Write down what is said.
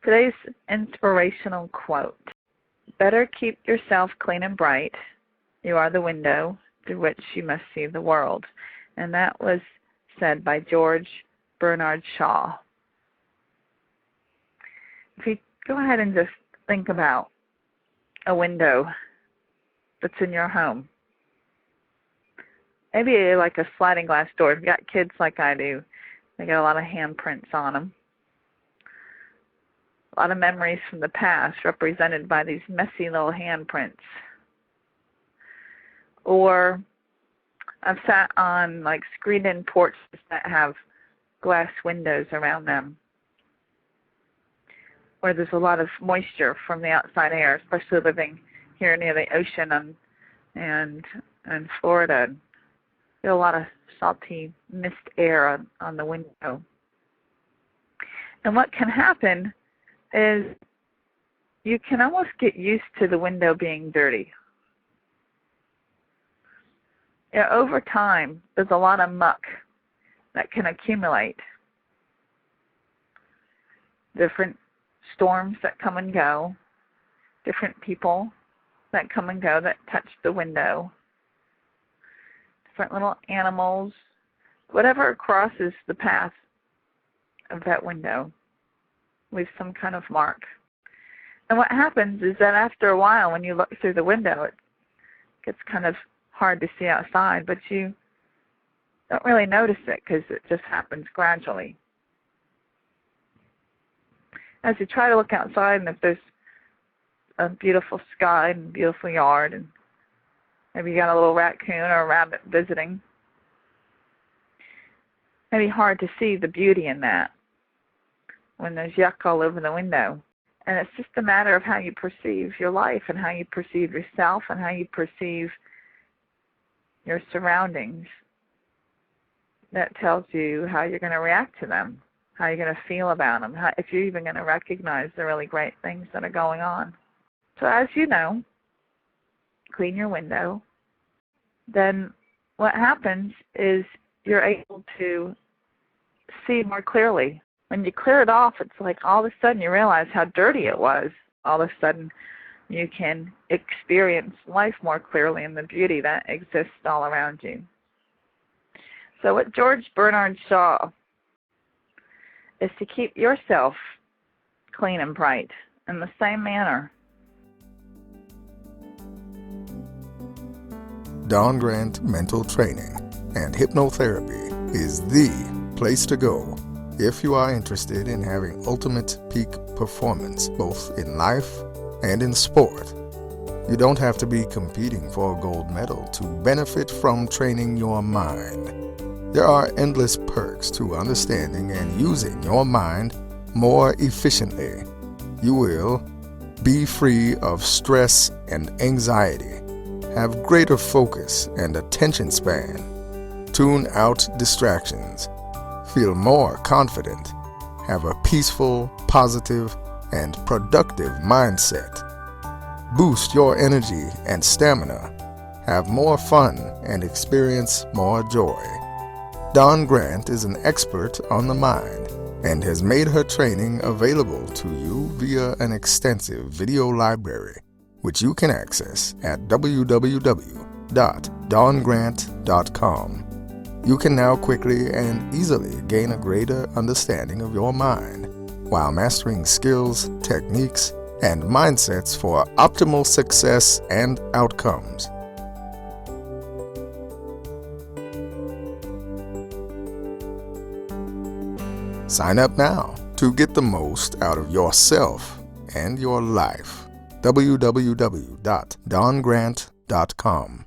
Today's inspirational quote: "Better keep yourself clean and bright. You are the window through which you must see the world." And that was said by George Bernard Shaw. If you go ahead and just think about a window that's in your home, maybe like a sliding glass door. If you've got kids like I do, they got a lot of handprints on them. A lot of memories from the past represented by these messy little handprints. Or I've sat on like screened-in porches that have glass windows around them, where there's a lot of moisture from the outside air, especially living here near the ocean and Florida. Get a lot of salty mist air on the window. And what can happen is you can almost get used to the window being dirty. Over time, there's a lot of muck that can accumulate. Different storms that come and go, different people that come and go that touch the window, different little animals, whatever crosses the path of that window leaves some kind of mark. And what happens is that after a while, when you look through the window, it gets kind of hard to see outside, but you don't really notice it because it just happens gradually. As you try to look outside, and if there's a beautiful sky and a beautiful yard, and maybe you got a little raccoon or a rabbit visiting, it may be hard to see the beauty in that when there's yuck all over the window. And it's just a matter of how you perceive your life and how you perceive yourself and how you perceive your surroundings. That tells you how you're going to react to them, how you're going to feel about them, if you're even going to recognize the really great things that are going on. So as you know, clean your window. Then what happens is you're able to see more clearly. When you clear it off, it's like all of a sudden you realize how dirty it was. All of a sudden you can experience life more clearly and the beauty that exists all around you. So what George Bernard Shaw is to keep yourself clean and bright in the same manner. Don Grant Mental Training and Hypnotherapy is the place to go if you are interested in having ultimate peak performance both in life and in sport. You don't have to be competing for a gold medal to benefit from training your mind. There are endless perks to understanding and using your mind more efficiently. You will be free of stress and anxiety, have greater focus and attention span, tune out distractions, feel more confident, have a peaceful, positive, and productive mindset, boost your energy and stamina, have more fun, and experience more joy. Don Grant is an expert on the mind and has made her training available to you via an extensive video library, which you can access at www.dongrant.com. You can now quickly and easily gain a greater understanding of your mind while mastering skills, techniques, and mindsets for optimal success and outcomes. Sign up now to get the most out of yourself and your life. www.dongrant.com